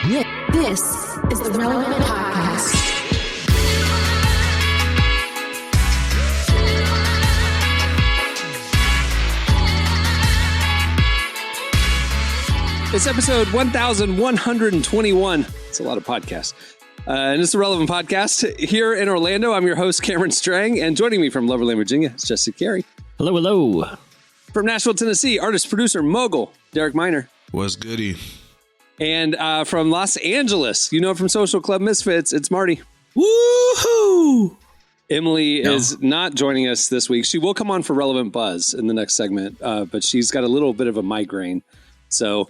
This is the Relevant Podcast. It's episode 1121. It's a lot of podcasts. And it's the Relevant Podcast here in Orlando. I'm your host, Cameron Strang, and joining me from Loverland, Virginia, is Jesse Carey. Hello, hello. From Nashville, Tennessee, artist, producer, mogul, Derek Miner. What's goody? And from Los Angeles, from Social Club Misfits, it's Marty. Woohoo! Emily is not joining us this week. She will come on for Relevant Buzz in the next segment, but she's got a little bit of a migraine. So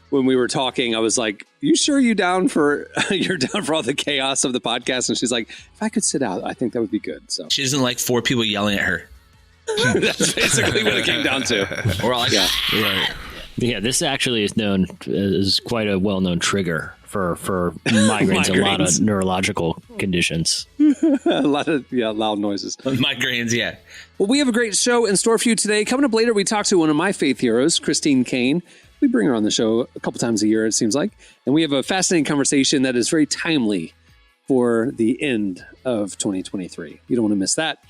when we were talking, I was like, "You sure you're down for all the chaos of the podcast?" And she's like, "If I could sit out, I think that would be good." So she doesn't like 4 people yelling at her. That's basically what it came down to. We're like, Right. Yeah, this actually is known as quite a well-known trigger for migraines and a lot of neurological conditions. A lot of loud noises. Migraines, yeah. Well, we have a great show in store for you today. Coming up later, we talk to one of my faith heroes, Christine Caine. We bring her on the show a couple times a year, it seems like. And we have a fascinating conversation that is very timely for the end of 2023. You don't want to miss that.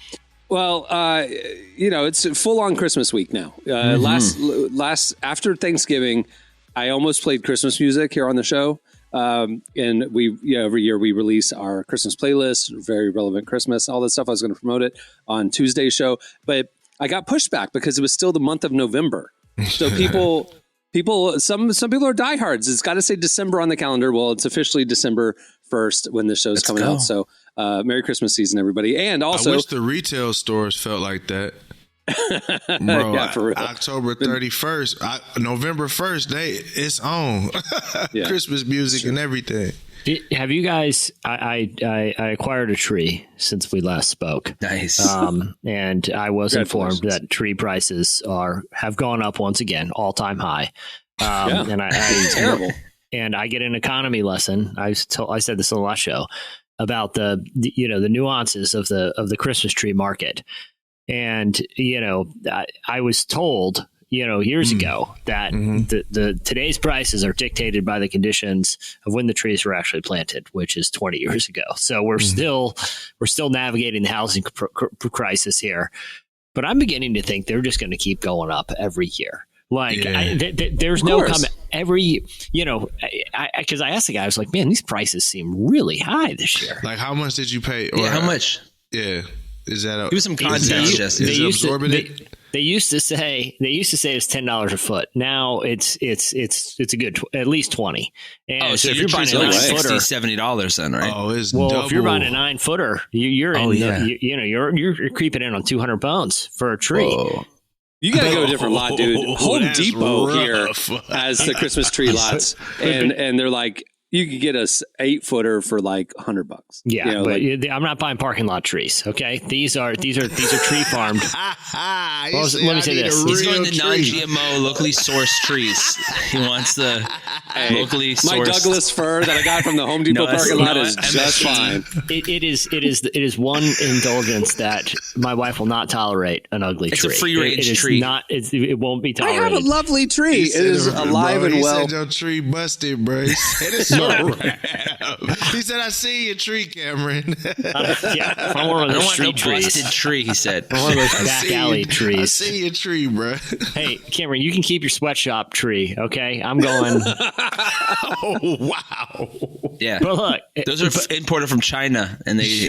Well, it's full on Christmas week now. Last after Thanksgiving, I almost played Christmas music here on the show. And every year we release our Christmas playlist, Very Relevant Christmas, all that stuff. I was going to promote it on Tuesday's show, but I got pushed back because it was still the month of November. So some people are diehards. It's got to say December on the calendar. Well, it's officially December 1st when the show's coming out. So Merry Christmas season, everybody. And also, I wish the retail stores felt like that. Bro, yeah, for real. October 31st, November 1st, it's on. Yeah. Christmas music and everything. Have you guys? I acquired a tree since we last spoke. Nice. And I was informed that tree prices have gone up once again, all-time high. And it's terrible. And I get an economy lesson. I said this on the last show about the nuances of the Christmas tree market. And I was told years ago that the today's prices are dictated by the conditions of when the trees were actually planted, which is 20 years ago. So we're still navigating the housing crisis here. But I'm beginning to think they're just going to keep going up every year. Like there's no comment every, because I asked the guy, I was like, man, these prices seem really high this year. Like, how much did you pay? How much? Yeah. Is that give us some context, Jesse? They used to say it's $10 a foot. Now it's a good at least 20. And so if you're buying a 9-footer, $60-$70 then, right? Oh, it's well, double. If you're buying a 9-footer, you're creeping in on 200 pounds for a tree. Whoa. You got to go a different lot, dude. Home Depot rough. Here has the Christmas tree lots, and they're like, you could get a 8-footer for like $100. Yeah, but I'm not buying parking lot trees. Okay, these are tree farmed. Well, let me say this: he's going to non-GMO, locally sourced trees. He wants the locally sourced. My Douglas fir that I got from the Home Depot parking lot is just fine. It is one indulgence that my wife will not tolerate. An ugly tree. It's a free range tree. It won't be tolerated. I have a lovely tree. It is alive and well. He said your tree busted, bro. He said it's so he said, I see your tree, Cameron. I don't want no busted tree, he said. I want one of those back alley trees. I see your tree, bro. Hey, Cameron, you can keep your sweatshop tree, okay? I'm going. Oh, wow. Yeah. But look. Those are imported from China, and they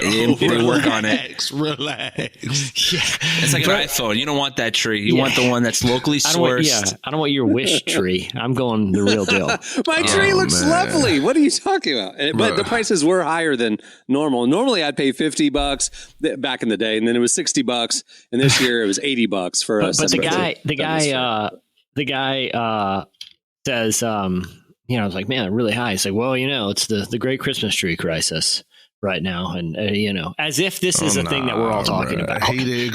work on it. Relax. Yeah. It's like an iPhone. You don't want that tree. You want the one that's locally sourced. I don't want your wish tree. I'm going the real deal. My tree looks lovely. What are you talking about? But the prices were higher than normal. Normally, I'd pay $50 back in the day, and then it was $60, and this year it was $80 for us. But the guy says, I was like, man, they're really high. He's like, well, it's the great Christmas tree crisis, right now, and as if this is a thing that we're all talking about. He didn't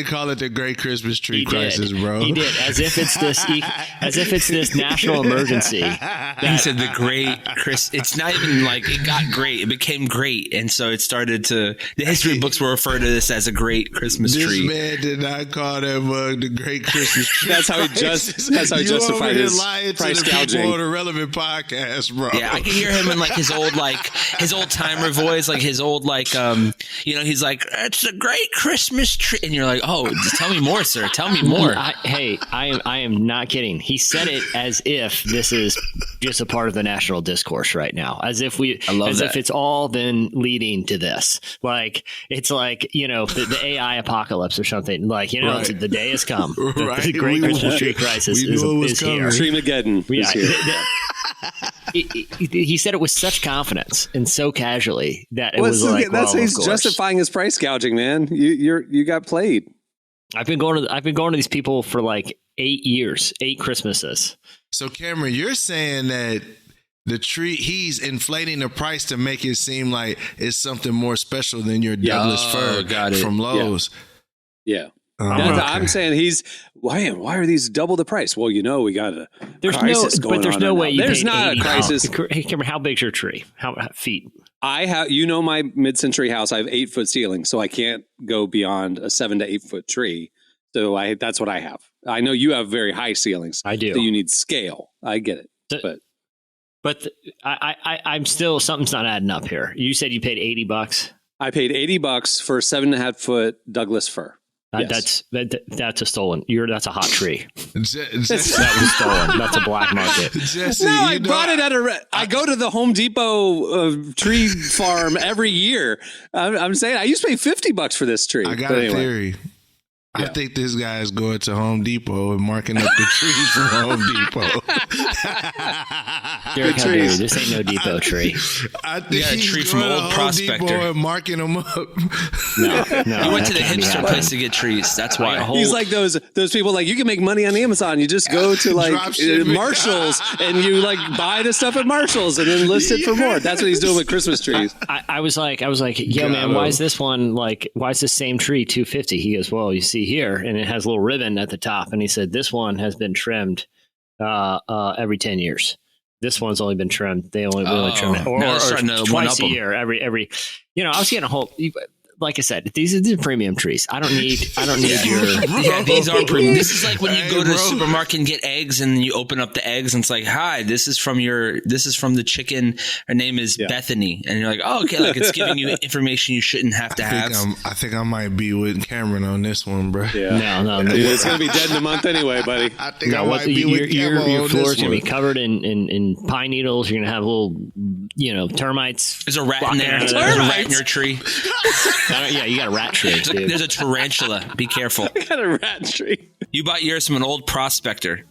call it the Great Christmas Tree Crisis, bro. He did, as if it's this national emergency. He said the Great Chris. It's not even like it got great. It became great, and so it started to. The history books will refer to this as a Great Christmas Tree. This man did not call that mug the Great Christmas Tree. That's how he justified his price gouging on a relevant podcast, bro. Yeah, I can hear him in like his old timer voice, like his old he's like, it's a great Christmas tree, and you're like, oh, tell me more, sir. Tell me more. I am not kidding. He said it as if this is just a part of the national discourse right now, as if if it's all been leading to this. Like it's like the AI apocalypse or something. Like right. The day has come. The Great Christmas Tree Crisis is here. Treemageddon. Yeah. He said it with such confidence and so casually that it was like, that's he's justifying his price gouging, man. You got played. I've been going to these people for like 8 years, 8 Christmases. So Cameron, you're saying that the tree, he's inflating the price to make it seem like it's something more special than your Douglas fir from Lowe's. Yeah. I'm saying why are these double the price? Well, we got a crisis going on. But there's no way there's not a crisis. Hey, Cameron, how big's your tree? How feet? I have, my mid-century house. I have 8-foot ceilings, so I can't go beyond a 7 to 8 foot tree. So that's what I have. I know you have very high ceilings. I do. So you need scale. I get it. But I'm still, something's not adding up here. You said you paid $80. I paid $80 for a 7.5 foot Douglas fir. Yes. That's a stolen. That's a hot tree. That was stolen. That's a black market. Jesse, I bought it at I go to the Home Depot tree farm every year. I'm saying I used to pay $50 for this tree. I got a theory. I think this guy is going to Home Depot and marking up the trees from Home Depot. Derek, how dare you? This ain't no Depot tree. I think he's a tree from Old Prospector and marking them up. No. You went to the hipster place to get trees. That's why. He's like those people like you can make money on Amazon. You just go to like Marshalls and you like buy the stuff at Marshalls and then list it for more. That's what he's doing with Christmas trees. I was like, yo, man, why is this one why is this same tree $250? He goes, well, you see here, and it has a little ribbon at the top, and he said this one has been trimmed every 10 years. This one's only been trimmed. They only trim it or twice a year. Every I was getting a whole. Like I said, these are premium trees. I don't need your. Yeah, these are premium. This is like when you go to the supermarket and get eggs, and you open up the eggs, and it's like, "Hi, this is from the chicken. Her name is Bethany," and you're like, "Oh, okay." Like it's giving you information you shouldn't have to have. I think I might be with Cameron on this one, bro. Yeah. No. It's gonna be dead in a month anyway, buddy. I think I might be with Cameron. Your floor is gonna be covered in pine needles. You're gonna have little, termites. There's a rat in there. There's a rat in your tree. Yeah, you got a rat tree. Dude. There's a tarantula. Be careful. I got a rat tree. You bought yours from an Old Prospector.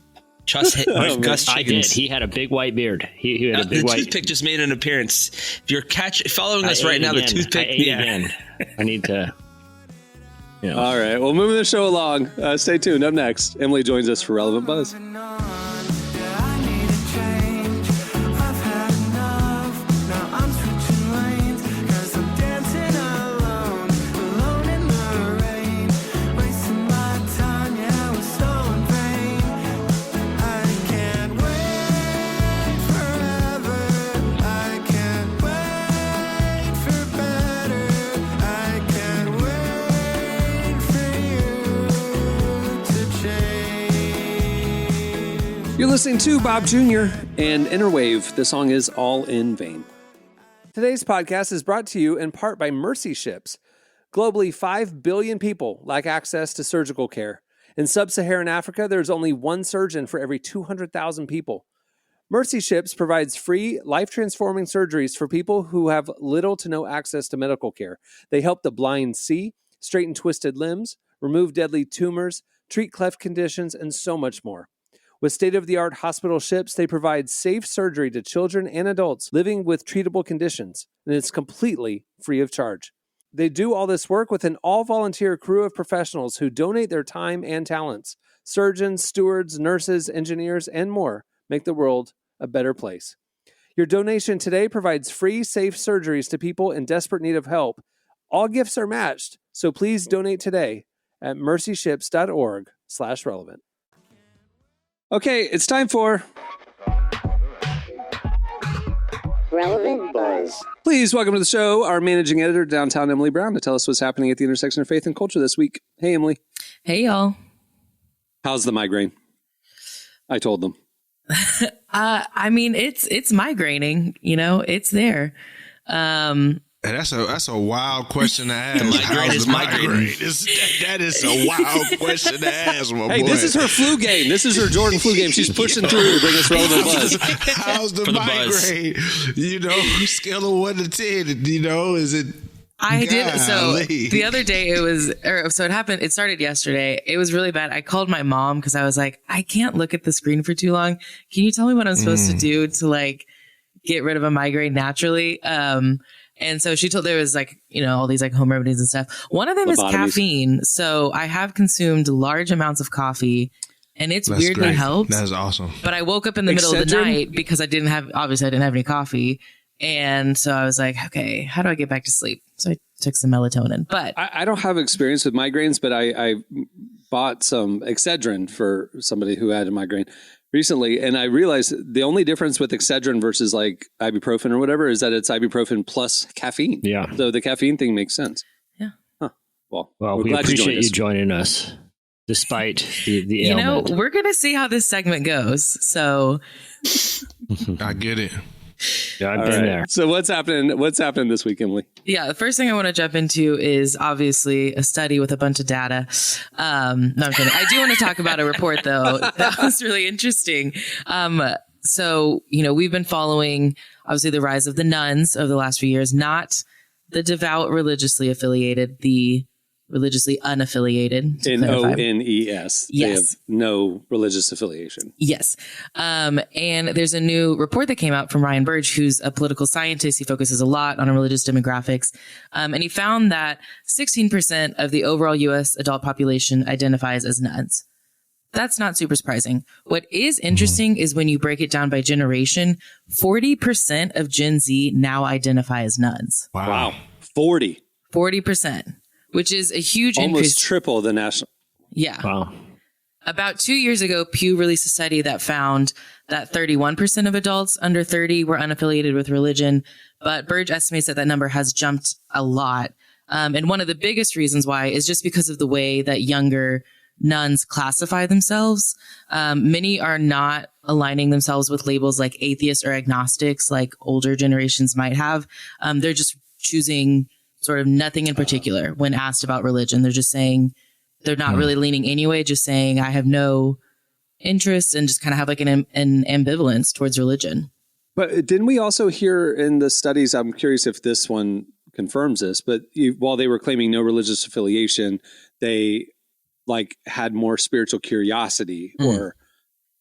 Gus Chickens. I did. He had a big white beard. He had a big white. The toothpick just made an appearance. If you're following us right now, the toothpick. Again. I need to. All right. Well, moving the show along. Stay tuned. Up next, Emily joins us for Relevant Buzz. You're listening to Bob Jr. and Interwave. The song is All in Vain. Today's podcast is brought to you in part by Mercy Ships. Globally, 5 billion people lack access to surgical care. In sub-Saharan Africa, there's only one surgeon for every 200,000 people. Mercy Ships provides free, life-transforming surgeries for people who have little to no access to medical care. They help the blind see, straighten twisted limbs, remove deadly tumors, treat cleft conditions, and so much more. With state-of-the-art hospital ships, they provide safe surgery to children and adults living with treatable conditions, and it's completely free of charge. They do all this work with an all-volunteer crew of professionals who donate their time and talents. Surgeons, stewards, nurses, engineers, and more make the world a better place. Your donation today provides free, safe surgeries to people in desperate need of help. All gifts are matched, so please donate today at mercyships.org/relevant. Okay, it's time for Relevant Buzz. Please welcome to the show our managing editor, Downtown Emily Brown, to tell us what's happening at the intersection of faith and culture this week. Hey, Emily. Hey, y'all. How's the migraine? I told them. I mean, it's migraining. You know, it's there. That's a wild question to ask. Migraine is migraine. That is a wild question to ask, my Hey, boy. this is her flu game. This is her Jordan flu game. She's pushing through to bring us relevant buzz. How's the For the migraine? You know, scale of 1 to 10. You know, is it? I did. So Golly. the other day it happened. It started yesterday. It was really bad. I called my mom because I was like, I can't look at the screen for too long. Can you tell me what I'm supposed to do to like get rid of a migraine naturally? And so she told there was like, you know, all these like home remedies and stuff. One of them is caffeine. So I have consumed large amounts of coffee and it's That's weirdly great. helped. That's awesome. But I woke up in the middle of the night because I didn't have any coffee. And so I was like, okay, how do I get back to sleep? So I took some melatonin. But I don't have experience with migraines, but I bought some Excedrin for somebody who had a migraine recently. And I realized the only difference with Excedrin versus like ibuprofen or whatever is that it's ibuprofen plus caffeine. Yeah. So the caffeine thing makes sense. Yeah. Huh. Well, we appreciate you joining us despite the ailment. You know, we're going to see how this segment goes. So I get it. Yeah, I've been there. So what's happening? What's happening this week, Emily? yeah, the first thing I want to jump into is obviously a study with a bunch of data. No, I'm kidding. I do want to talk about a report though. That was really interesting. So, you know, we've been following obviously the rise of the nuns over the last few years, not the devout religiously affiliated, the religiously unaffiliated. NONES. Yes. They have no religious affiliation. Yes. And there's a new report that came out from Ryan Burge, who's a political scientist. He focuses a lot on religious demographics. And he found that 16% of the overall U.S. adult population identifies as nuns. That's not super surprising. What is interesting is when you break it down by generation, 40% of Gen Z now identify as nuns. Wow. 40%. Which is a huge Almost increase. triple the national. Yeah. Wow. About 2 years ago, Pew released a study that found that 31% of adults under 30 were unaffiliated with religion, but Burge estimates that number has jumped a lot. And one of the biggest reasons why is just because of the way that younger nuns classify themselves. Many are not aligning themselves with labels like atheists or agnostics like older generations might have. They're just choosing sort of nothing in particular when asked about religion. They're just saying they're not really leaning anyway, just saying I have no interest and just kind of have like an ambivalence towards religion. But didn't we also hear in the studies, I'm curious if this one confirms this, but while they were claiming no religious affiliation, they like had more spiritual curiosity or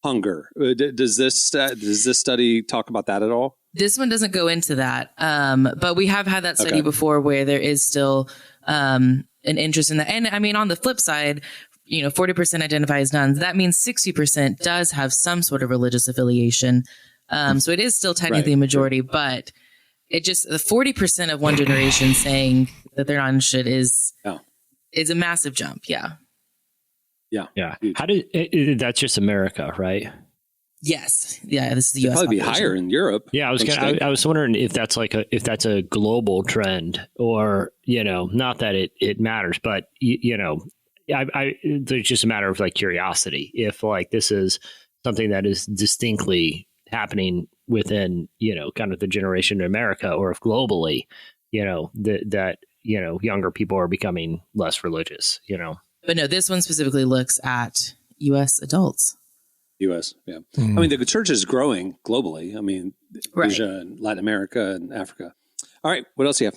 hunger. Does this study talk about that at all? This one doesn't go into that. But we have had that study before where there is still an interest in that. And I mean, on the flip side, you know, 40% identify as nuns. That means 60% does have some sort of religious affiliation. So it is still technically a majority, but it just the 40% of one generation saying that they're not interested is a massive jump. Yeah. How that's just America, right? Yes. Yeah. This is the U.S. Probably be population. higher in Europe. Yeah, I was wondering if that's if that's a global trend, or you know, not that it matters, but you know, there's just a matter of like curiosity. If like this is something that is distinctly happening within, you know, kind of the generation in America, or if globally, you know, that you know, younger people are becoming less religious, you know. But no, this one specifically looks at U.S. adults. U.S. Yeah. I mean, the church is growing globally. I mean, Asia and Latin America and Africa. All right. What else do you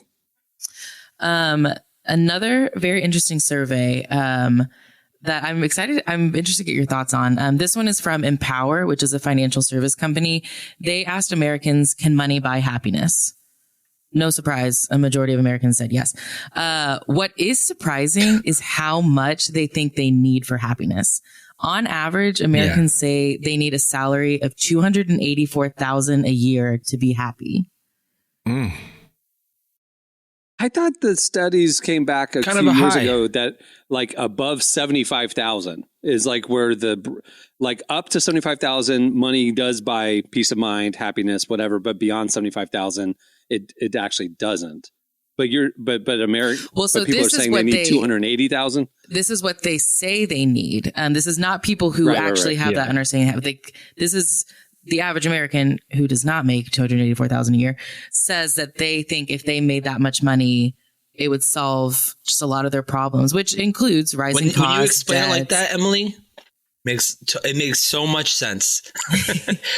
have? Another very interesting survey that I'm interested to get your thoughts on. This one is from Empower, which is a financial service company. They asked Americans, can money buy happiness? No surprise, a majority of Americans said yes. What is surprising is how much they think they need for happiness. On average, Americans say they need a salary of $284,000 a year to be happy. I thought the studies came back a few years ago that like above 75,000 is like where like up to 75,000 money does buy peace of mind, happiness, whatever. But beyond 75,000, it actually doesn't. But America. Well, so people are saying they need 280,000. This is what they say they need. This is not people who actually have that understanding. This is the average American who does not make $284,000 a year says that they think if they made that much money, it would solve just a lot of their problems, which includes rising costs. When you explain it like that, Emily, it makes so much sense.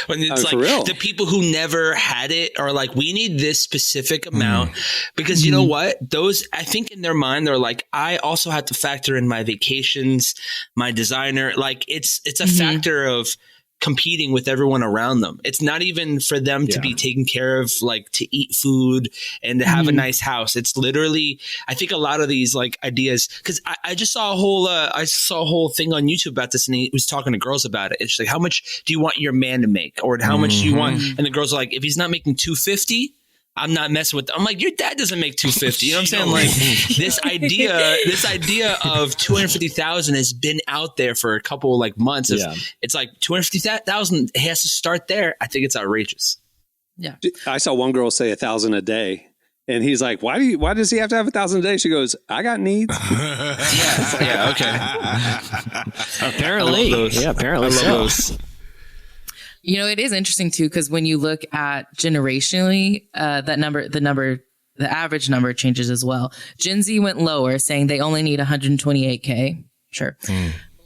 When it's like the people who never had it are like, we need this specific amount because you know what? Those, I think in their mind, they're like, I also have to factor in my vacations, my designer. Like it's a factor of competing with everyone around them. It's not even for them to be taken care of, like to eat food and to have a nice house. It's literally, I think a lot of these like ideas, because I just saw a whole thing on YouTube about this, and he was talking to girls about it. It's like, how much do you want your man to make, or how much do you want? And the girls are like, if he's not making $250, I'm not messing with them. I'm like, your dad doesn't make $250. You know what I'm saying? Like this idea of $250,000 has been out there for a couple like months. It's like $250,000 has to start there. I think it's outrageous. Yeah. I saw one girl say 1,000 a day. And he's like, why does he have to have 1,000 a day? She goes, I got needs. Okay. Apparently. Apparently so. You know, it is interesting too, because when you look at generationally, the average number changes as well. Gen Z went lower, saying they only need 128K. Sure.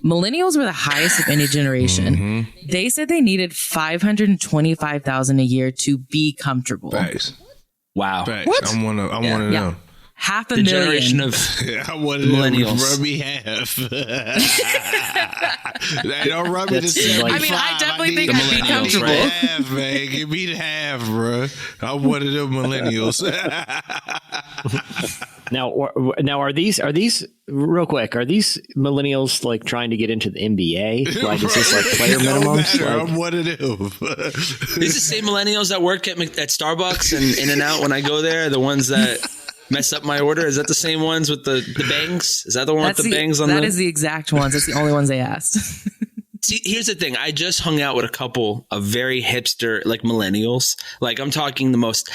Millennials were the highest of any generation. They said they needed 525,000 a year to be comfortable. Thanks. Wow. Thanks. What? I'm one of them. Half a the million. Generation of I wanted millennials. Rub me half. They don't rub me to 75. I mean, I definitely think the I'd be comfortable. right? Half, man. Give me the half, bro. I'm one of them millennials. Now, are these real quick? Are these millennials like trying to get into the NBA? Like, is this like player minimums? Like, I'm one of them. These the same millennials that work at Starbucks and In-N-Out when I go there. The ones that mess up my order. Is that the same ones with the bangs? Is that the one with the bangs on them? That is the exact ones. That's the only ones they asked. See, here's the thing. I just hung out with a couple of very hipster, like millennials. Like I'm talking the most.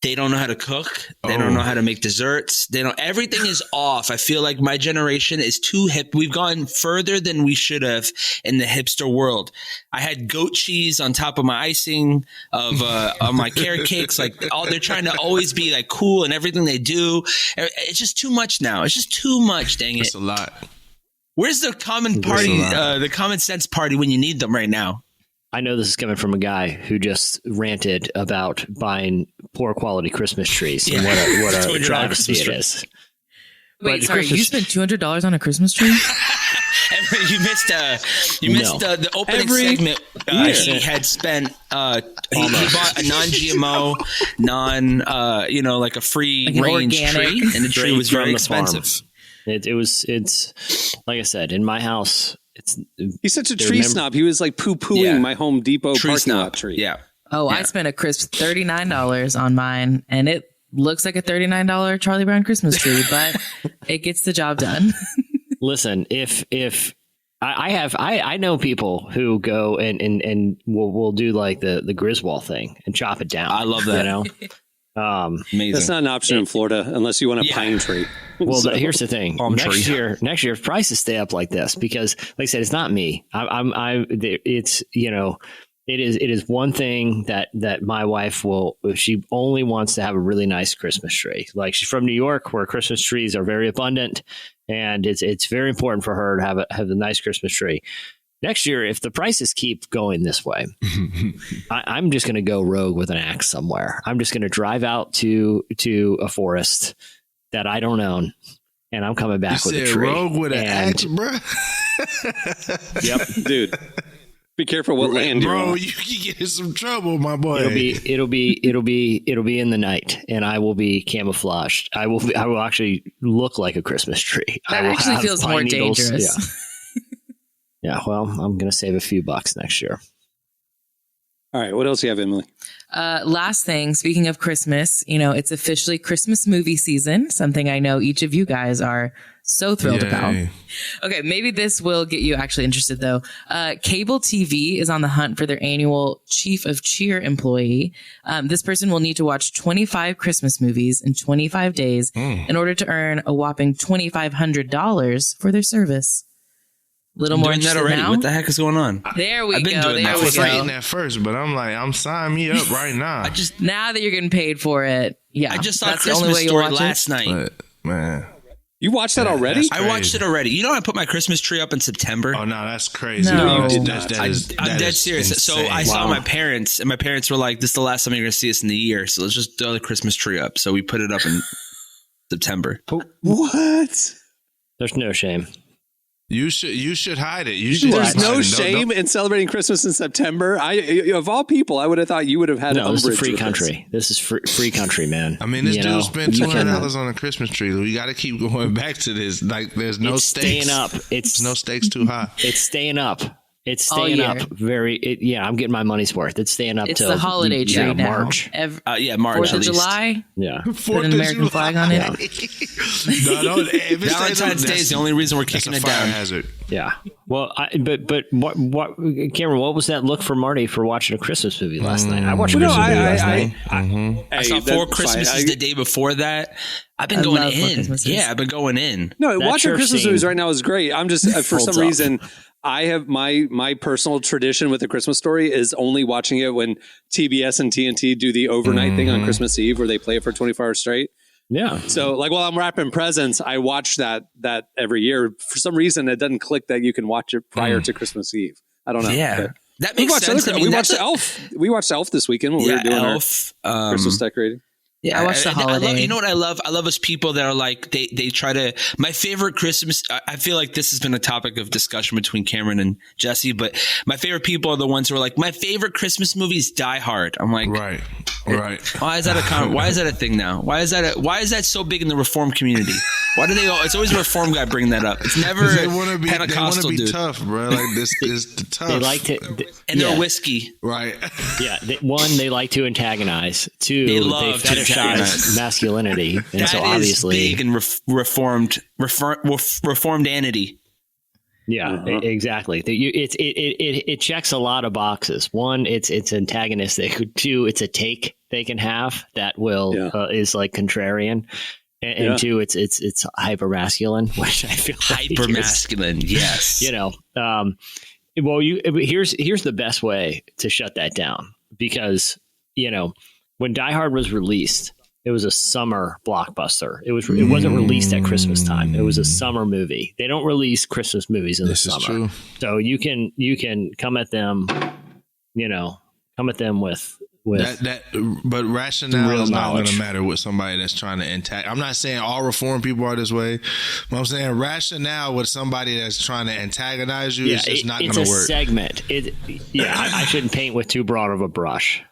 They don't know how to cook. They don't know how to make desserts. Everything is off. I feel like my generation is too hip. We've gone further than we should have in the hipster world. I had goat cheese on top of my icing of on my carrot cakes. Like they're trying to always be like cool in everything they do. It's just too much now. It's just too much. Dang it. It's a lot. Where's the common party, the common sense party when you need them right now? I know this is coming from a guy who just ranted about buying poor quality Christmas trees and what a travesty it is. Wait, sorry, you spent $200 on a Christmas tree? You missed the opening segment. He had spent. He bought a non-GMO, like a free range tree, and the tree was very expensive. It's like I said, in my house. He's such a tree snob. He was like poo-pooing my Home Depot parking lot tree. Yeah. I spent a crisp $39 on mine, and it looks like a $39 Charlie Brown Christmas tree, but it gets the job done. Listen, if I know people who go and will do like the Griswold thing and chop it down. I love that. Amazing. That's not an option in Florida unless you want a pine tree. Well, here's the thing. Next year, if prices stay up like this, because like I said, it's not me. It is one thing that my wife she only wants to have a really nice Christmas tree. Like she's from New York, where Christmas trees are very abundant, and it's very important for her to have a nice Christmas tree. Next year, if the prices keep going this way, I'm just going to go rogue with an axe somewhere. I'm just going to drive out to a forest that I don't own, and I'm coming back with a tree. Rogue with an axe, bro? Yep, dude. Be careful what land you're on. Bro, you can get in some trouble, my boy. It'll be in the night, and I will be camouflaged. I will actually look like a Christmas tree. That actually feels more dangerous. Yeah. Yeah, well, I'm going to save a few bucks next year. All right. What else do you have, Emily? Last thing, speaking of Christmas, it's officially Christmas movie season, something I know each of you guys are so thrilled about. Okay, maybe this will get you actually interested, though. Cable TV is on the hunt for their annual Chief of Cheer employee. This person will need to watch 25 Christmas movies in 25 days in order to earn a whopping $2,500 for their service. Little more doing that already. now? What the heck is going on? There we I've been go. doing There that. we I was go. hating at first, but I'm signing me up right now. Now that you're getting paid for it, yeah. I just saw a that's the only Christmas way you'll Story watch it. last night. But, man, You watched that already? that's I watched it already. You know, I put my Christmas tree up in September. oh no, that's crazy. No. you did That not. is- I'm that dead is serious. So insane. I saw my parents, and my parents were like, "This is the last time you're going to see us in the year. So let's just throw the Christmas tree up." So we put it up in September. What? There's no shame. You should hide it. You should. There's just hide no it. shame in celebrating Christmas in September. Of all people, I would have thought you would have had No, this is a umbrage free with country. This is free country, man. I mean, this You dude know, spent you can- $200 on a Christmas tree. We got to keep going back to this. Like, there's no It's stakes. staying up. There's no stakes too high. It's staying up. It's All staying year. up. I'm getting my money's worth. It's staying up It's till the holiday tree now. March. Yeah, March 4th at of least. July, Yeah. put an American flag on it. No, if it stays up, Valentine's Day is the only reason we're kicking that's it a fire down. hazard. Yeah. Well, but what, Cameron? What was that look for Marty for watching a Christmas movie last night? I watched a Well, no, Christmas movie last I- night. I saw that's Four fine. Christmases the day before that. I've been I going love Four in. Christmases. Yeah, I've been going in. No, That watching church Christmas scene movies right now is great. I'm just for some holds up. reason I have my personal tradition with the Christmas Story is only watching it when TBS and TNT do the overnight thing on Christmas Eve where they play it for 24 hours straight. Yeah. So like while I'm wrapping presents, I watch that every year. For some reason, it doesn't click that you can watch it prior to Christmas Eve. I don't know. Yeah, But that we makes watched sense. other, I mean, we that's watched a- Elf. We watched Elf this weekend when we were doing Elf. our Christmas decorating. Yeah, I watched The Holiday. You know what I love? I love us people that are like they try to. My favorite Christmas. I feel like this has been a topic of discussion between Cameron and Jesse. But my favorite people are the ones who are like, my favorite Christmas movie is Die Hard. I'm like, Right. Why is that why is that a thing now? Why is that so big in the Reform community? Why do they? It's always a Reform guy bringing that up. It's never They want to be. They want to Pentecostal be dude. tough, bro. Like this is the tough. They like to. And yeah. they're whiskey. Right. Yeah. One, they like to antagonize. Two, They they love to fetishize antagonize. masculinity, and That so is obviously, big and reformed anity. yeah, exactly. It checks a lot of boxes. One, it's antagonistic. Two, it's a take they can have that will is like contrarian. And two, it's hyper masculine, which I feel like Hyper masculine, yes. Well, here's the best way to shut that down, because when Die Hard was released, it was a summer blockbuster. It wasn't released at Christmas time. It was a summer movie. They don't release Christmas movies in the summer. This is true. So you can come at them, with but rationale real is not going knowledge. to matter with somebody that's trying to antagonize. I'm not saying all Reform people are this way, but I'm saying rationale with somebody that's trying to antagonize you is just not going to it's a work. segment. I shouldn't paint with too broad of a brush.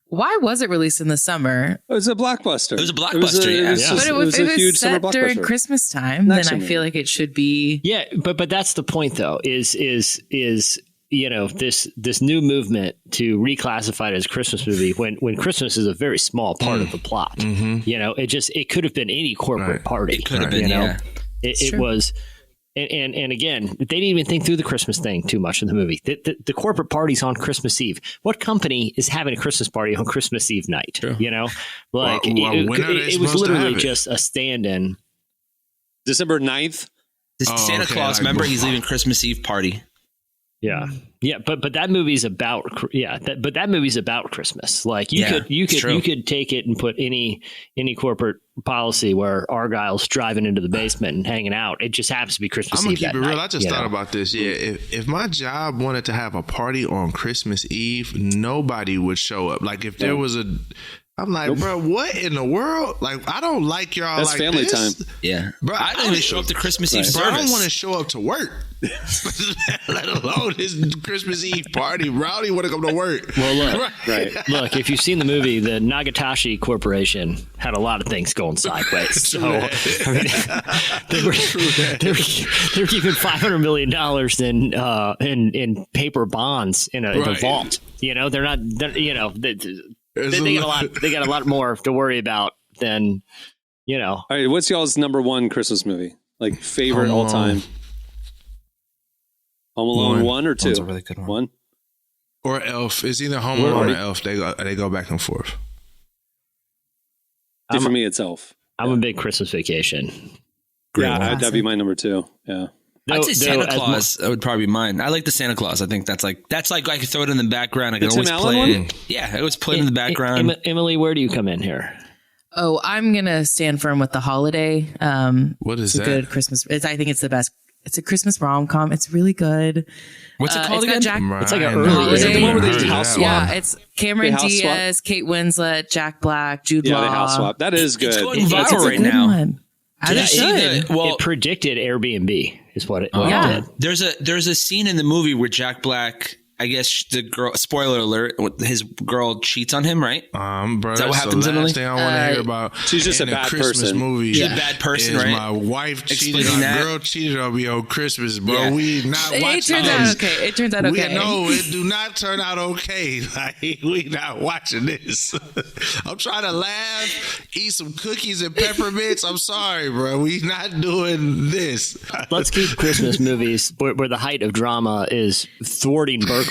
Why was it released in the summer? It was a blockbuster. It was a blockbuster, yeah. But It was a huge summer set during blockbuster. Christmas time, Next then I summer. feel like it should be. Yeah, but that's the point, though. Is this new movement to reclassify it as a Christmas movie when Christmas is a very small part of the plot. It could have been any corporate party. It could have been, yeah. It was. And again, they didn't even think through the Christmas thing too much in the movie. The corporate party's on Christmas Eve. What company is having a Christmas party on Christmas Eve night? Sure. When are they supposed it was to literally have it? just a stand-in. December 9th. Santa okay, Claus, like remember, before. he's leaving Christmas Eve party. Yeah, but that movie's about that movie's about Christmas. Like you could take it and put any corporate policy where Argyle's driving into the basement and hanging out. It just happens to be Christmas I'm gonna Eve. keep it that real. night, I just thought about this. Yeah, if my job wanted to have a party on Christmas Eve, nobody would show up. Like if there was I'm like, bro, what in the world? Like, I don't like y'all. That's like family this. time. Yeah. Bro, I don't even show up to Christmas Eve Bro, I don't service. want to show up to work. Let alone his Christmas Eve party. Rowdy want to come to work. Well, look, if you've seen the movie, the Nagatashi Corporation had a lot of things going sideways. So, I mean, they were keeping $500 million in paper bonds in the vault. You know, they got a lot more to worry about than, you know. All right, what's y'all's number one Christmas movie? Like favorite all time? Home Alone 1 or 2? One's a really good one. 1? Or Elf. It's either Home Alone or Elf. They go back and forth. For me, it's Elf. I'm a big Christmas Vacation. That'd be my number 2. Yeah. I'd say Santa Claus would probably be mine. I like the Santa Claus. I think that's like I could throw it in the background. I can always play it. Yeah, I always play it in the background. Emily, where do you come in here? Oh, I'm gonna stand firm with The Holiday. What is that? A good Christmas. I think it's the best. It's a Christmas rom-com. It's really good. What's it called again? It's like an early. Is it the one where they house swap? Yeah, it's Cameron Diaz, Kate Winslet, Jack Black, Jude Law. Yeah, they house swap. That is good. It's going viral right now. It should. It predicted Airbnb is what it did. There's a scene in the movie where Jack Black, I guess the girl, spoiler alert, his girl cheats on him, right? Bro, is that what happens, Emily? Thing I want to hear about. She's just a bad Christmas person. Movie. She's a bad person, right? My wife cheated on girl cheated on me on Christmas, bro. Yeah. We not watching It turns out okay. It turns out okay. No, it do not turn out okay. Like, we not watching this. I'm trying to laugh, eat some cookies and peppermints. I'm sorry, bro. We not doing this. Let's keep Christmas movies where the height of drama is thwarting burglars.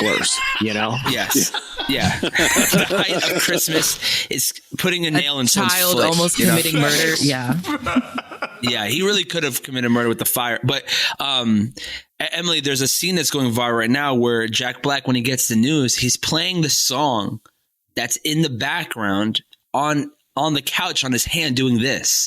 You know? Yes. Yeah. The height of Christmas is putting a nail in someone's child foot, almost committing murder. Yeah. Yeah, he really could have committed murder with the fire. But Emily, there's a scene that's going viral right now where Jack Black, when he gets the news, he's playing the song that's in the background on the couch on his hand doing this.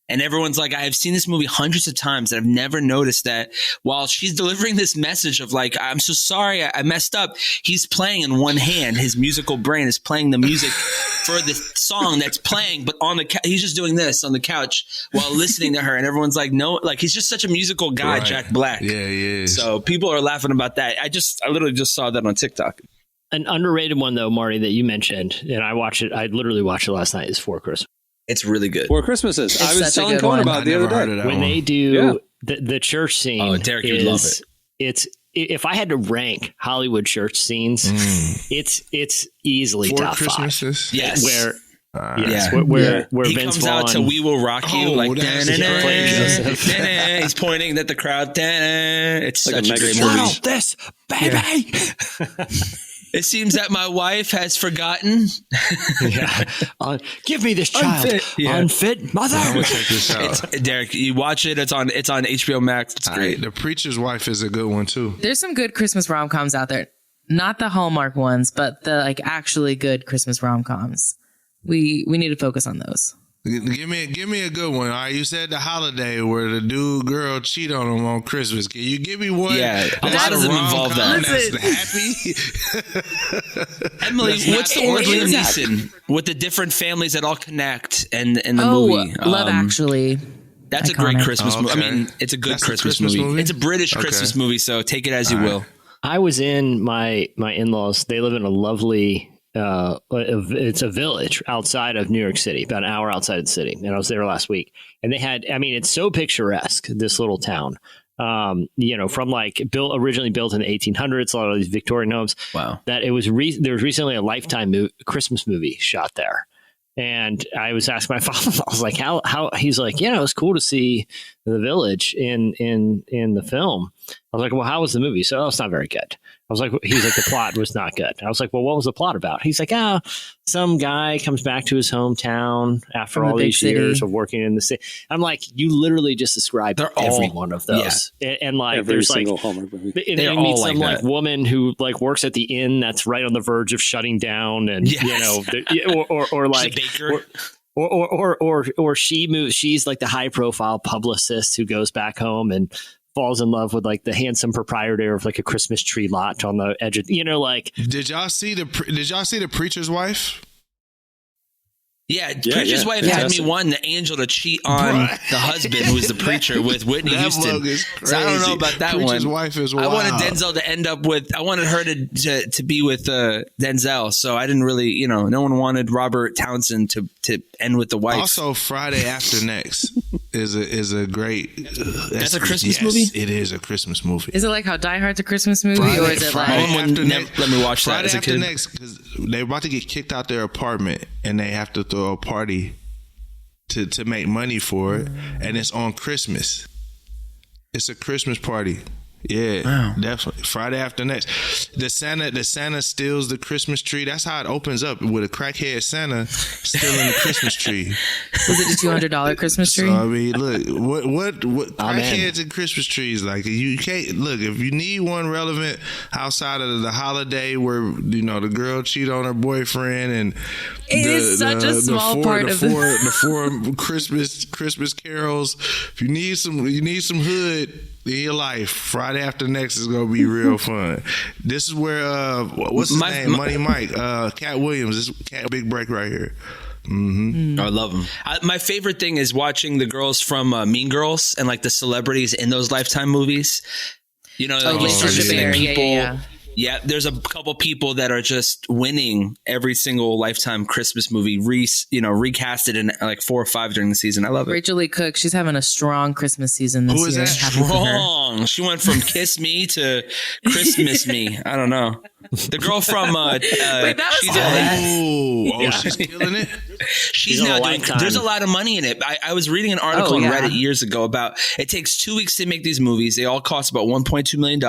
And everyone's like, I have seen this movie hundreds of times and I've never noticed that while she's delivering this message of like, I'm so sorry, I messed up. He's playing in one hand. His musical brain is playing the music for the song that's playing, but on the he's just doing this on the couch while listening to her. And everyone's like, no, like he's just such a musical guy, right. Jack Black. Yeah, he is. So people are laughing about that. I literally just saw that on TikTok. An underrated one though, Marty, that you mentioned, and I literally watched it last night, is For Christmas. It's really good. Four Christmases. I was telling Cohen about it the other day. When they do the church scene. Oh, Derek, you'd love it. It's if I had to rank Hollywood church scenes, it's easily Four top Christmases? 5. Yes. Where he Vince comes Vaughn, out to "We Will Rock You" like Joseph. he's pointing at the crowd. It's like such a great movie. Wow, this baby. Yeah. It seems that my wife has forgotten. Give me this child. Unfit mother. I'm gonna check this out. Derek, you watch it. It's on HBO Max. It's great. The Preacher's Wife is a good one too. There's some good Christmas rom-coms out there. Not the Hallmark ones, but the like actually good Christmas rom-coms. We need to focus on those. Give me a good one. All right, you said The Holiday where the dude girl cheat on him on Christmas. Can you give me one? Yeah, a lot of them involve that. That's happy. Emily, what's the one with Liam Neeson with the different families that all connect and the movie? Love Actually. That's Iconic. a great Christmas movie. I mean, it's a good That's Christmas movie. It's a British Christmas movie, so take it as you will. I was in my in-laws. They live in a lovely. It's a village outside of New York City, about an hour outside of the city. And I was there last week, and they had, I mean, it's so picturesque, this little town, from like originally built in the 1800s, a lot of these Victorian homes. Wow. That there was recently a Lifetime Christmas movie shot there. And I was asking my father, I was like, how he's like, it was cool to see the village in the film. I was like, well, how was the movie? So it's not very good. I was like, he's like, the plot was not good. I was like, well, what was the plot about? He's like, some guy comes back to his hometown after all these years of working in the city. I'm like, you literally just described every one of those. Yeah. And like, every there's single like, Hallmark movie. They meet some like woman who like works at the inn that's right on the verge of shutting down, and or like baker. Or she moves. She's like the high profile publicist who goes back home and falls in love with like the handsome proprietor of like a Christmas tree lot on the edge of, like. Did y'all see the Preacher's Wife? Yeah, Preacher's wife had me the angel to cheat on the husband who was the preacher with Whitney Houston. So I don't know about that Preacher's one. Wife is wild. I wanted Denzel to end up with. I wanted her to be with Denzel. So I didn't really, no one wanted Robert Townsend to end with the wife. Also, Friday After Next is a great. That's a Christmas movie. It is a Christmas movie. Is it like how Die Hard's a Christmas movie, or is it Friday like? After Next, let me watch that Friday as a After kid. Next, because they're about to get kicked out their apartment and they have to throw a party to make money for it, and it's on Christmas. It's a Christmas party. Yeah, wow. Definitely. Friday After Next. The Santa steals the Christmas tree. That's how it opens up, with a crackhead Santa stealing the Christmas tree. Was it a $200 Christmas tree? So, I mean, look, what crackheads and Christmas trees, like, you can't look, if you need one relevant outside of the holiday where the girl cheat on her boyfriend, and it is such a small part of the four Christmas carols. If you need some hood in your life, Friday After Next is gonna be real fun. This is where what's his name? Money Mike, Cat Williams. This Cat big break right here. Mm-hmm. I love them. My favorite thing is watching the girls from Mean Girls and like the celebrities in those Lifetime movies. People. Yeah, there's a couple people that are just winning every single Lifetime Christmas movie, recasted in like 4 or 5 during the season. I love it. Rachel Lee Cook, she's having a strong Christmas season this year. Who is that? Strong. She went from Kiss Me to Christmas Me. I don't know. The girl from Wait, that was she's killing it. She's now doing. There's a lot of money in it. I was reading an article on Reddit years ago about it takes 2 weeks to make these movies. They all cost about $1.2 million.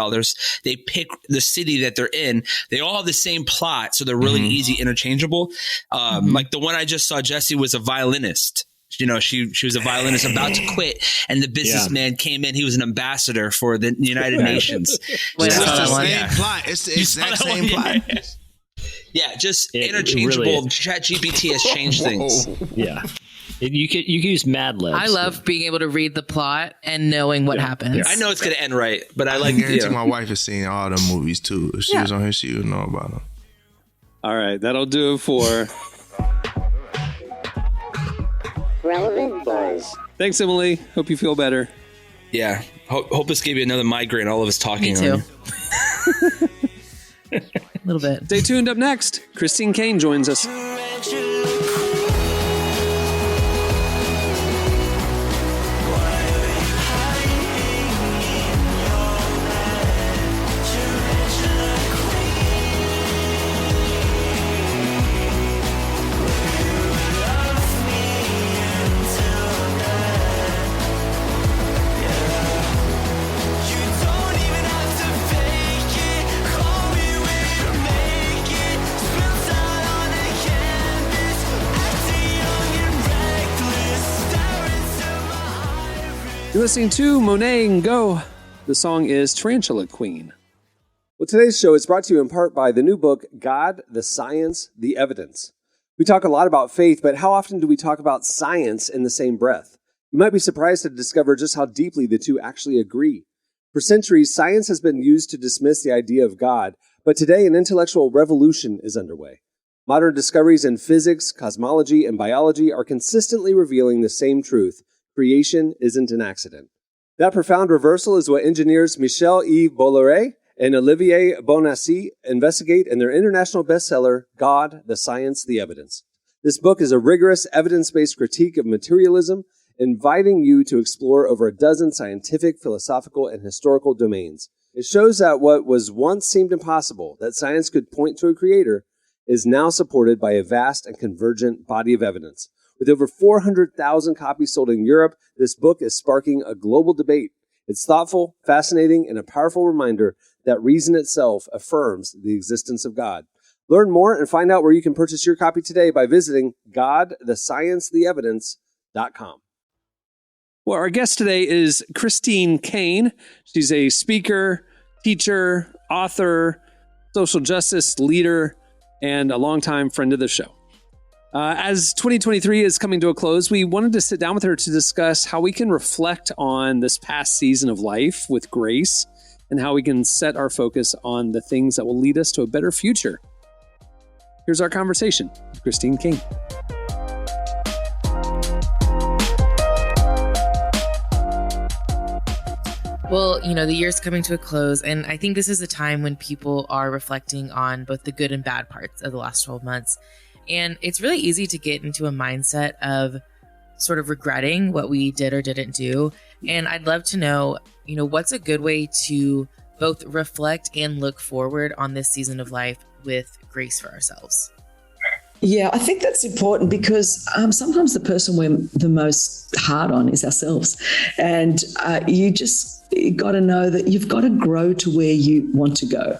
They pick the city that they're in. They all have the same plot, so they're really easy, interchangeable. Like the one I just saw, Jessie was a violinist. She was a violinist about to quit, and the businessman came in. He was an ambassador for the United Nations. Wait, it's the same plot. It's the exact same plot. Yeah, just interchangeable. Really ChatGPT has changed things. Yeah. You could use Mad Libs. I love being able to read the plot and knowing what happens. Yeah. I know it's going to end right, but I guarantee my wife has seen all the movies too. If she was on here, she would know about them. All right, that'll do it for Relevant Buzz. Thanks, Emily. Hope you feel better. Yeah. Hope this gave you another migraine. All of us talking. Me too. A little bit. Stay tuned. Up next, Christine Caine joins us. You're listening to Monet and Go. The song is Tarantula Queen. Well, today's show is brought to you in part by the new book, God, the Science, the Evidence. We talk a lot about faith, but how often do we talk about science in the same breath? You might be surprised to discover just how deeply the two actually agree. For centuries, science has been used to dismiss the idea of God, but today an intellectual revolution is underway. Modern discoveries in physics, cosmology, and biology are consistently revealing the same truth. Creation isn't an accident. That profound reversal is what engineers Michel-Yves Bolloré and Olivier Bonassi investigate in their international bestseller, God, the Science, the Evidence. This book is a rigorous, evidence-based critique of materialism, inviting you to explore over a dozen scientific, philosophical, and historical domains. It shows that what was once seemed impossible, that science could point to a creator, is now supported by a vast and convergent body of evidence. With over 400,000 copies sold in Europe, this book is sparking a global debate. It's thoughtful, fascinating, and a powerful reminder that reason itself affirms the existence of God. Learn more and find out where you can purchase your copy today by visiting godthesciencetheevidence.com. Well, our guest today is Christine Caine. She's a speaker, teacher, author, social justice leader, and a longtime friend of the show. As 2023 is coming to a close, we wanted to sit down with her to discuss how we can reflect on this past season of life with grace and how we can set our focus on the things that will lead us to a better future. Here's our conversation with Christine Caine. Well, the year's coming to a close, and I think this is a time when people are reflecting on both the good and bad parts of the last 12 months. And it's really easy to get into a mindset of sort of regretting what we did or didn't do. And I'd love to know, what's a good way to both reflect and look forward on this season of life with grace for ourselves? Yeah, I think that's important because sometimes the person we're the most hard on is ourselves. And you got to know that you've got to grow to where you want to go.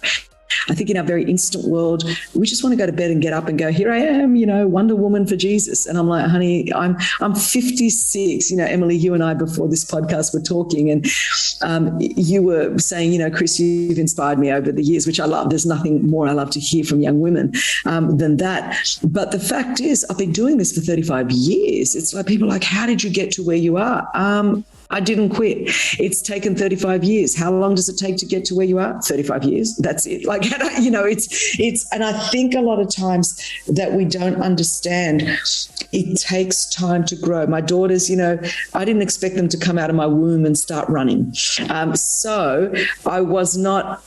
I think in our very instant world, we just want to go to bed and get up and go, here I am, Wonder Woman for Jesus. And I'm like, honey, I'm 56. Emily, you and I before this podcast were talking, and you were saying, Chris, you've inspired me over the years, which I love. There's nothing more I love to hear from young women than that. But the fact is, I've been doing this for 35 years. It's like people are like, how did you get to where you are? I didn't quit. It's taken 35 years. How long does it take to get to where you are? 35 years. That's it. And I think a lot of times that we don't understand it takes time to grow. My daughters, I didn't expect them to come out of my womb and start running. So I was not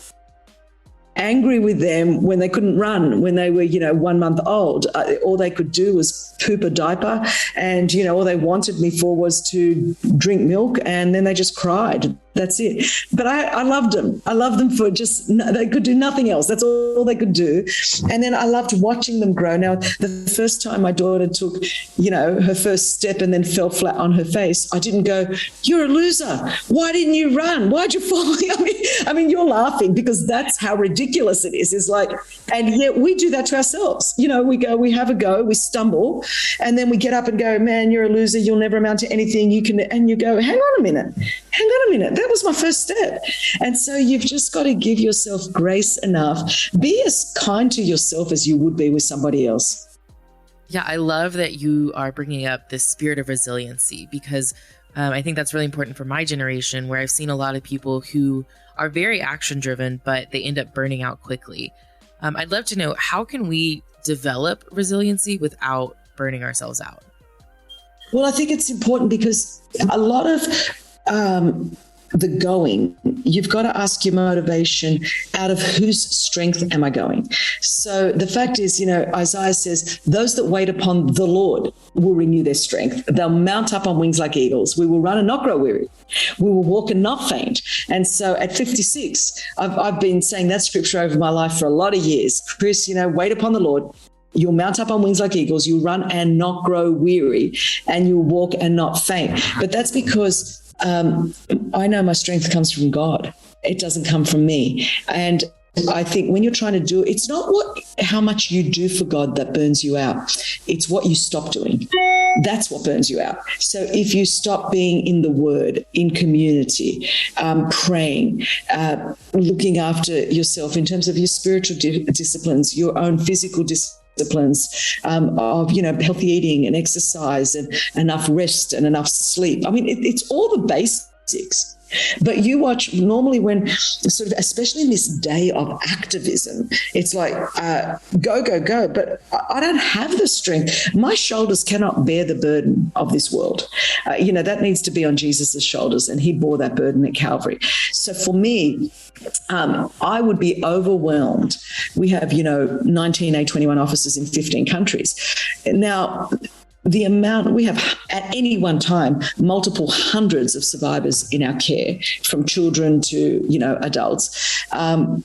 angry with them when they couldn't run, when they were, 1 month old. All they could do was poop a diaper, and, all they wanted me for was to drink milk, and then they just cried. That's it. But I loved them. I loved them for they could do nothing else. That's all they could do. And then I loved watching them grow. Now, the first time my daughter took, her first step and then fell flat on her face, I didn't go, you're a loser. Why didn't you run? Why'd you fall? I mean, you're laughing because that's how ridiculous it is. It's like, and yet we do that to ourselves. We go, we have a go, we stumble, and then we get up and go, man, you're a loser. You'll never amount to anything. And you go, hang on a minute. That was my first step. And so you've just got to give yourself grace enough. Be as kind to yourself as you would be with somebody else. Yeah, I love that you are bringing up this spirit of resiliency because I think that's really important for my generation, where I've seen a lot of people who are very action driven, but they end up burning out quickly. I'd love to know, how can we develop resiliency without burning ourselves out? Well, I think it's important because a lot of the going, you've got to ask your motivation, out of whose strength am I going? So the fact is, Isaiah says, those that wait upon the Lord will renew their strength. They'll mount up on wings like eagles. We will run and not grow weary. We will walk and not faint. And so at 56, I've been saying that scripture over my life for a lot of years. Chris, wait upon the Lord. You'll mount up on wings like eagles. You'll run and not grow weary, and you'll walk and not faint. But that's because I know my strength comes from God. It doesn't come from me. And I think when you're trying to do it, it's not how much you do for God that burns you out. It's what you stop doing. That's what burns you out. So if you stop being in the Word, in community, praying, looking after yourself in terms of your spiritual disciplines, your own physical disciplines, of healthy eating and exercise and enough rest and enough sleep. I mean, it's all the basics. But you watch normally when sort of, especially in this day of activism, it's like go, go, go. But I don't have the strength. My shoulders cannot bear the burden of this world. That needs to be on Jesus's shoulders, and he bore that burden at Calvary. So for me, I would be overwhelmed. We have, 19 A21 offices in 15 countries. Now, the amount we have at any one time, multiple hundreds of survivors in our care, from children to, adults. I've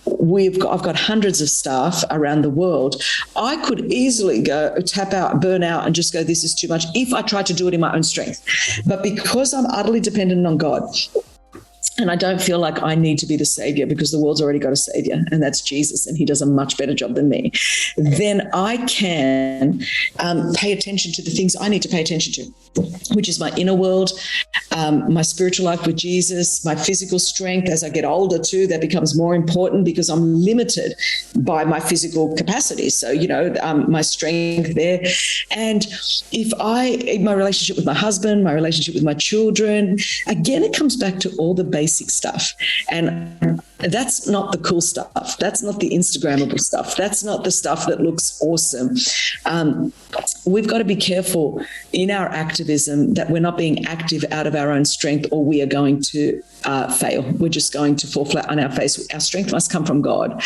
got hundreds of staff around the world. I could easily go tap out, burn out, and just go, this is too much, if I tried to do it in my own strength. But because I'm utterly dependent on God, and I don't feel like I need to be the savior because the world's already got a savior, and that's Jesus, and he does a much better job than me, then I can pay attention to the things I need to pay attention to, which is my inner world, my spiritual life with Jesus, my physical strength. As I get older too, that becomes more important because I'm limited by my physical capacity. So, my strength there. And my relationship with my husband, my relationship with my children, again, it comes back to all the basic stuff. And That's not the cool stuff. That's not the Instagrammable stuff. That's not the stuff that looks awesome. We've got to be careful in our activism that we're not being active out of our own strength, or we are going to fail. We're just going to fall flat on our face. Our strength must come from God.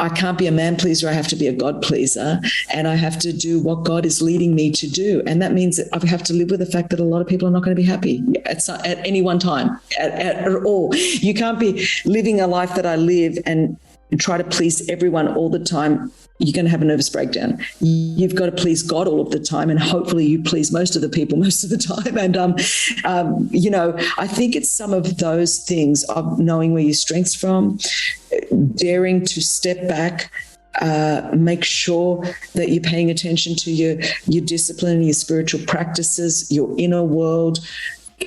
I can't be a man pleaser. I have to be a God pleaser, and I have to do what God is leading me to do. And that means that I have to live with the fact that a lot of people are not going to be happy at any one time at all. You can't be living a life that I live and try to please everyone all the time. You're going to have a nervous breakdown. You've got to please God all of the time, and hopefully you please most of the people most of the time. And, I think it's some of those things of knowing where your strength's from, daring to step back, make sure that you're paying attention to your discipline, your spiritual practices, your inner world.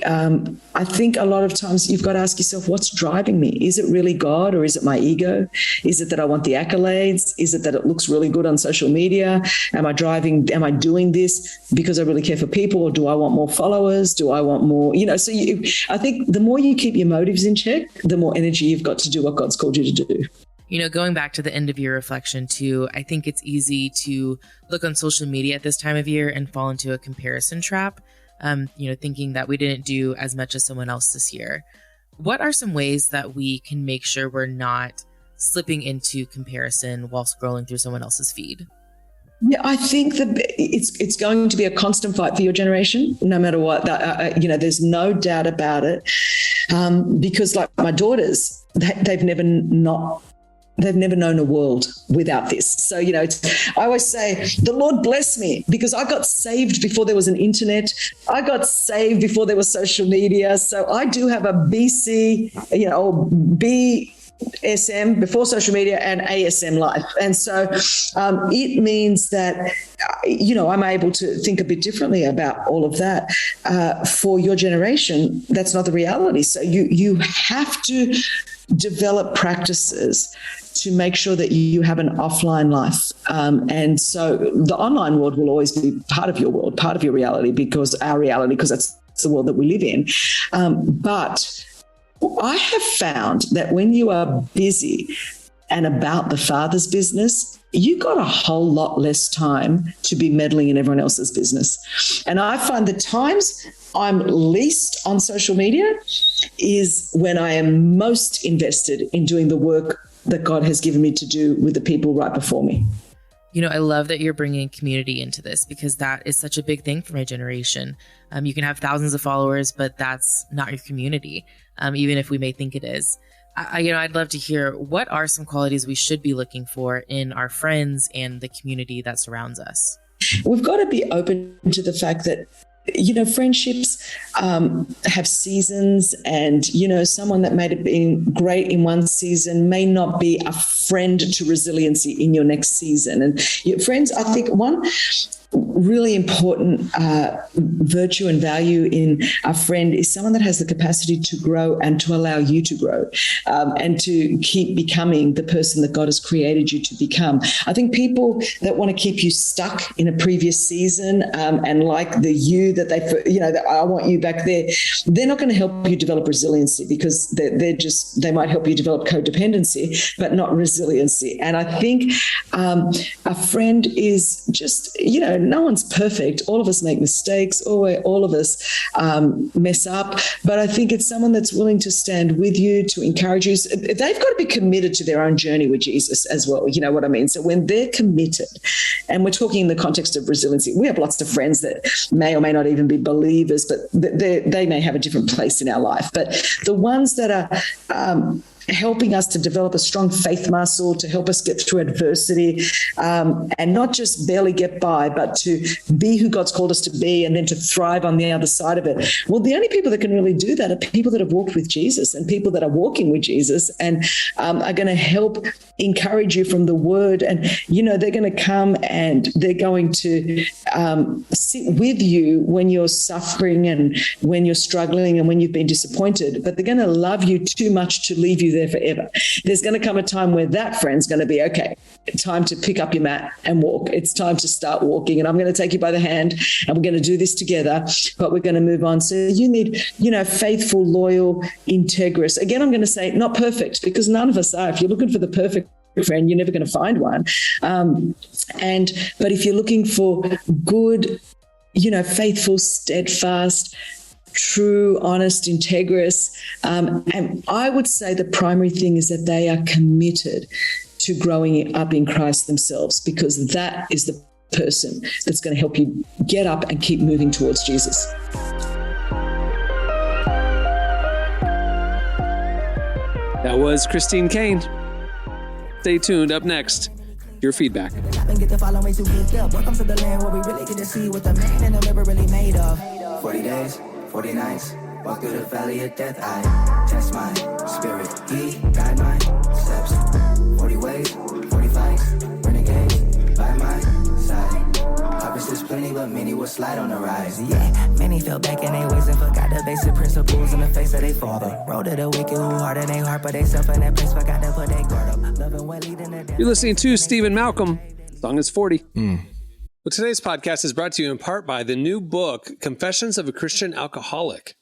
I think a lot of times you've got to ask yourself, what's driving me? Is it really God, or is it my ego? Is it that I want the accolades? Is it that it looks really good on social media? Am I doing this because I really care for people, or do I want more followers? Do I want more, I think the more you keep your motives in check, the more energy you've got to do what God's called you to do. Going back to the end of year reflection too, I think it's easy to look on social media at this time of year and fall into a comparison trap. Thinking that we didn't do as much as someone else this year. What are some ways that we can make sure we're not slipping into comparison while scrolling through someone else's feed? Yeah, I think that it's going to be a constant fight for your generation, no matter what. There's no doubt about it, because like my daughters, they've never known a world without this. So, I always say, the Lord bless me, because I got saved before there was an internet. I got saved before there was social media. So I do have a BC, or BSM, before social media, and ASM life. And so it means that, I'm able to think a bit differently about all of that. For your generation, that's not the reality. So you have to develop practices to make sure that you have an offline life. And so the online world will always be part of your world, part of your reality, because that's the world that we live in. But I have found that when you are busy and about the Father's business, you got a whole lot less time to be meddling in everyone else's business. And I find the times I'm least on social media is when I am most invested in doing the work that God has given me to do with the people right before me. I love that you're bringing community into this, because that is such a big thing for my generation. You can have thousands of followers, but that's not your community, even if we may think it is. I'd love to hear, what are some qualities we should be looking for in our friends and the community that surrounds us? We've got to be open to the fact that friendships have seasons, and, someone that may have been great in one season may not be a friend to resiliency in your next season. And friends, I think one really important virtue and value in a friend is someone that has the capacity to grow and to allow you to grow, and to keep becoming the person that God has created you to become. I think people that want to keep you stuck in a previous season, and like the you that that I want you back there, they're not going to help you develop resiliency, because they might help you develop codependency, but not resiliency. And I think a friend is just, no one's perfect. All of us make mistakes. All of us mess up. But I think it's someone that's willing to stand with you, to encourage you. They've got to be committed to their own journey with Jesus as well. You know what I mean? So when they're committed, and we're talking in the context of resiliency, we have lots of friends that may or may not even be believers, but they may have a different place in our life. But the ones that are helping us to develop a strong faith muscle, to help us get through adversity, and not just barely get by, but to be who God's called us to be, and then to thrive on the other side of it. Well, the only people that can really do that are people that have walked with Jesus, and people that are walking with Jesus, and are going to help encourage you from the word. And, they're going to come and they're going to sit with you when you're suffering and when you're struggling and when you've been disappointed, but they're going to love you too much to leave you you there forever. There's going to come a time where that friend's going to be, okay, time to pick up your mat and walk. It's time to start walking, and I'm going to take you by the hand and we're going to do this together, but we're going to move on. So you need, faithful, loyal, integrous. Again, I'm going to say not perfect, because none of us are. If you're looking for the perfect friend, you're never going to find one. But if you're looking for good, faithful, steadfast, true, honest, integrous, and I would say the primary thing is that they are committed to growing up in Christ themselves, because that is the person that's going to help you get up and keep moving towards Jesus. That was Christine Caine. Stay tuned. Up next, your feedback. Welcome to the land where we really get to see what the man in the mirror really made of. 40 days, 40 nights, walk through the valley of death. I test my spirit, he guide my steps. 40 ways, 40 fights, renegades by my side. Harvest plenty, but many will slide on the rise. Yeah, many fell back in their ways and forgot the basic principles in the face of their father. Road to the wicked who hard in their heart, but they self in that place, forgot to put their guard up. Loving well leading the You're listening to Stephen Malcolm. The song is 40. Well, today's podcast is brought to you in part by the new book, Confessions of a Christian Alcoholic.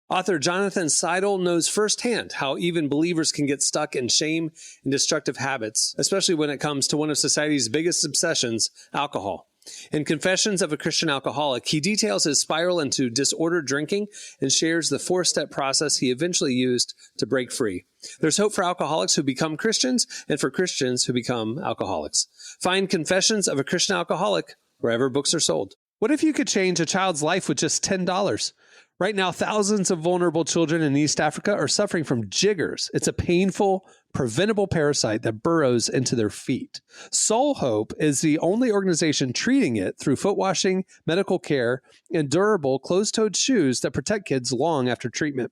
Author Jonathan Seidel knows firsthand how even believers can get stuck in shame and destructive habits, especially when it comes to one of society's biggest obsessions, alcohol. In Confessions of a Christian Alcoholic, he details his spiral into disordered drinking and shares the 4-step process he eventually used to break free. There's hope for alcoholics who become Christians and for Christians who become alcoholics. Find Confessions of a Christian Alcoholic wherever books are sold. What if you could change a child's life with just $10? Right now, thousands of vulnerable children in East Africa are suffering from jiggers. It's a painful, preventable parasite that burrows into their feet. Soul Hope is the only organization treating it through foot washing, medical care, and durable closed-toed shoes that protect kids long after treatment.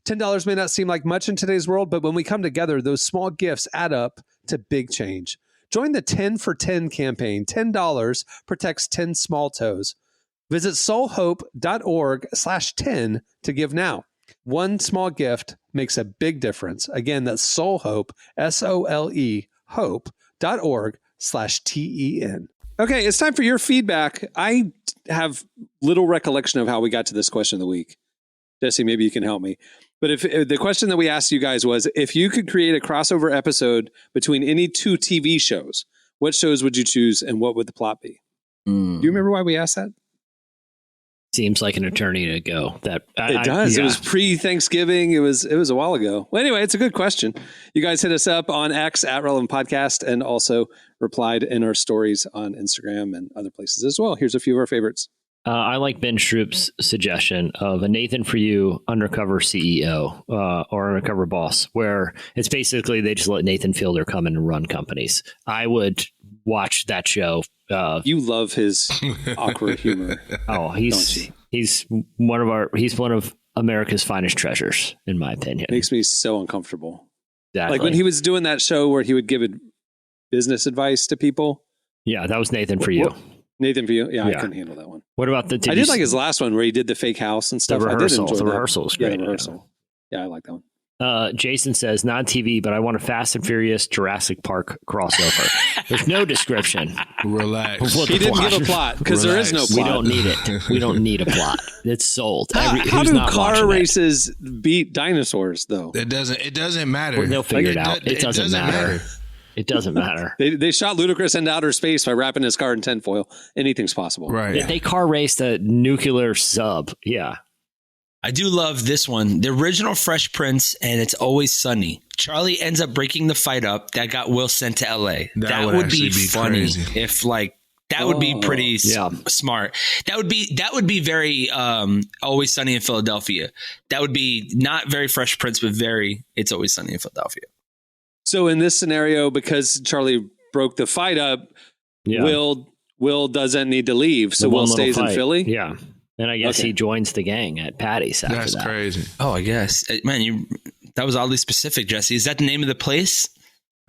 $10 may not seem like much in today's world, but when we come together, those small gifts add up to big change. Join the 10 for 10 campaign. $10 protects 10 small toes. Visit soulhope.org/10 to give now. One small gift makes a big difference. Again, that's soulhope, SOLE, hope.org/TEN. Okay, it's time for your feedback. I have little recollection of how we got to this question of the week. Jesse, maybe you can help me. But if the question that we asked you guys was, if you could create a crossover episode between any two TV shows, what shows would you choose and what would the plot be? Do you remember why we asked that? Seems like an eternity ago. It does. Yeah. It was pre-Thanksgiving. It was a while ago. Well, anyway, it's a good question. You guys hit us up on X @Relevant Podcast and also replied in our stories on Instagram and other places as well. Here's a few of our favorites. I like Ben Stroop's suggestion of a Nathan for You undercover CEO or undercover boss, where it's basically they just let Nathan Fielder come in and run companies. I would watch that show. You love his awkward humor. Oh, he's one of America's finest treasures, in my opinion. Makes me so uncomfortable. Exactly. Like when he was doing that show where he would give business advice to people. Yeah, that was Nathan for You. Nathan for You. Yeah, I couldn't handle that one. What about I did like his last one where he did the fake house and stuff. The rehearsal. I did enjoy the rehearsal was great. Yeah, the rehearsal. Yeah, I like that one. Jason says, not TV, but I want a Fast and Furious Jurassic Park crossover. There's no description. Relax. He didn't give a plot because there is no plot. We don't need it. We don't need a plot. It's sold. How do car races beat dinosaurs, though? It doesn't matter. Well, they'll figure it out. It doesn't matter. It doesn't matter. They shot Ludacris into outer space by wrapping his car in tinfoil. Anything's possible. Right. They car raced a nuclear sub. Yeah. I do love this one. The original Fresh Prince and It's Always Sunny. Charlie ends up breaking the fight up that got Will sent to LA. That would be funny crazy. If that would be pretty smart. That would be very Always Sunny in Philadelphia. That would be not very Fresh Prince, but very It's Always Sunny in Philadelphia. So in this scenario, because Charlie broke the fight up, Will doesn't need to leave. So Will stays in Philly. Yeah. And I guess he joins the gang at Patty's after that. That's crazy. Oh, I guess. Man, that was oddly specific, Jesse. Is that the name of the place?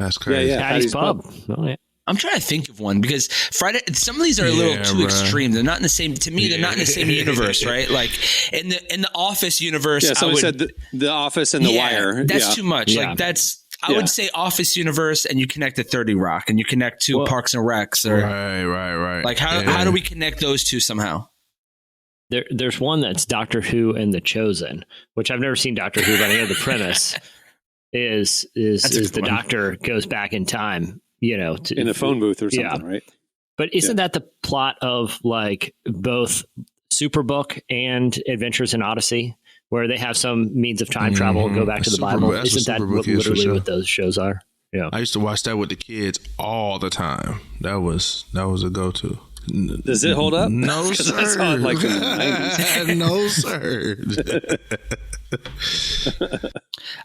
That's crazy. Yeah, Patty's Pub. Oh, yeah. I'm trying to think of one because Friday. Some of these are a little too extreme. They're not in the same. To me, they're not in the same universe, right? Like in the Office universe. Yeah, somebody said the Office and the Wire. That's too much. Yeah. Like that's. I would say Office universe, and you connect to 30 Rock, and you connect to Parks and Recs, or right. Like how do we connect those two somehow? There's one that's Doctor Who and The Chosen, which I've never seen Doctor Who, but I know the premise is the Doctor goes back in time. In a phone booth or something, right? But isn't that the plot of like both Superbook and Adventures in Odyssey, where they have some means of time travel and go back to the Bible? Isn't that literally what those shows are? Yeah, I used to watch that with the kids all the time. That was a go-to. Does it hold up? No, sir. I saw it like in the 90s. No, sir.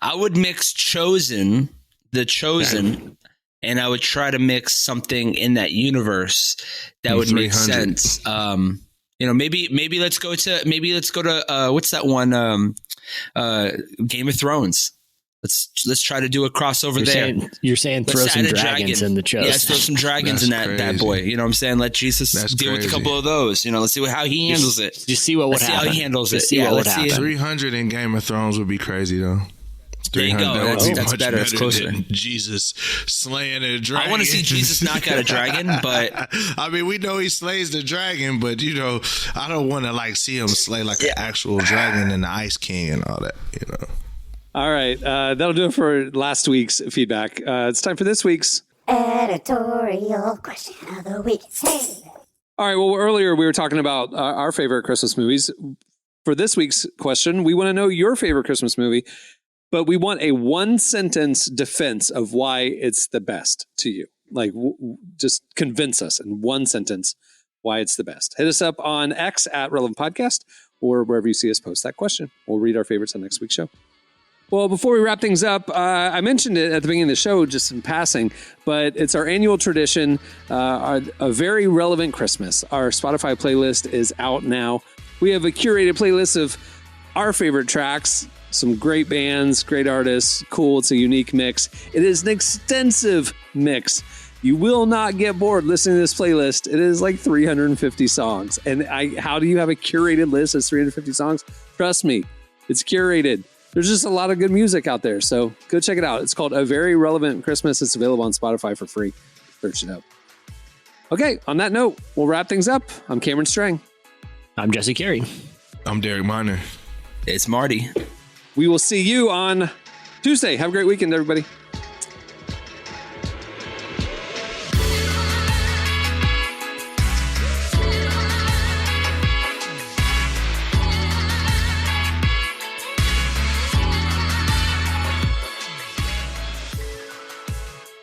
I would mix The Chosen. And I would try to mix something in that universe that would make sense. Maybe let's go to what's that one? Game of Thrones. Let's try to do a crossover You're saying throw some dragons in The Chosen. Yeah, throw some dragons in that boy. You know what I'm saying? Let Jesus deal with a couple of those. Let's see how he handles it. Just see what would happen. See how he handles it. Yeah, let's see 300 in Game of Thrones would be crazy though. There you go. That's better. It's closer. Jesus slaying a dragon. I want to see Jesus knock out a dragon, but I mean, we know he slays the dragon, but I don't want to see him slay like an actual dragon and the Ice King and all that. All right, that'll do it for last week's feedback. It's time for this week's editorial question of the week. All right. Well, earlier we were talking about our favorite Christmas movies. For this week's question, we want to know your favorite Christmas movie. But we want a one-sentence defense of why it's the best to you. Like, just convince us in one sentence why it's the best. Hit us up on X at Relevant Podcast or wherever you see us post that question. We'll read our favorites on next week's show. Well, before we wrap things up, I mentioned it at the beginning of the show just in passing, but it's our annual tradition, a very relevant Christmas. Our Spotify playlist is out now. We have a curated playlist of our favorite tracks, some great bands, great artists. Cool. It's a unique mix. It is an extensive mix. You will not get bored listening to this playlist. It is like 350 songs. And how do you have a curated list of 350 songs? Trust me, it's curated. There's just a lot of good music out there. So go check it out. It's called A Very Relevant Christmas. It's available on Spotify for free. Search it up. Okay. On that note, we'll wrap things up. I'm Cameron Strang. I'm Jesse Carey. I'm Derek Miner. It's Marty. We will see you on Tuesday. Have a great weekend, everybody.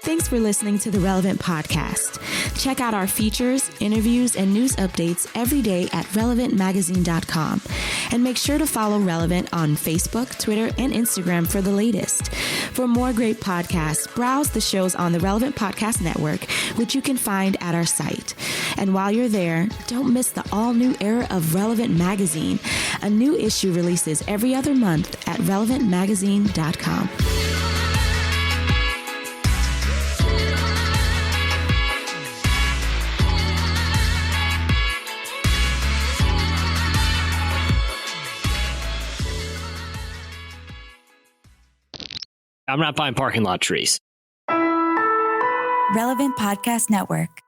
Thanks for listening to the Relevant Podcast. Check out our features, interviews, and news updates every day at relevantmagazine.com. And make sure to follow Relevant on Facebook, Twitter, and Instagram for the latest. For more great podcasts, browse the shows on the Relevant Podcast Network, which you can find at our site. And while you're there, don't miss the all-new era of Relevant Magazine. A new issue releases every other month at relevantmagazine.com. I'm not buying parking lot trees. Relevant Podcast Network.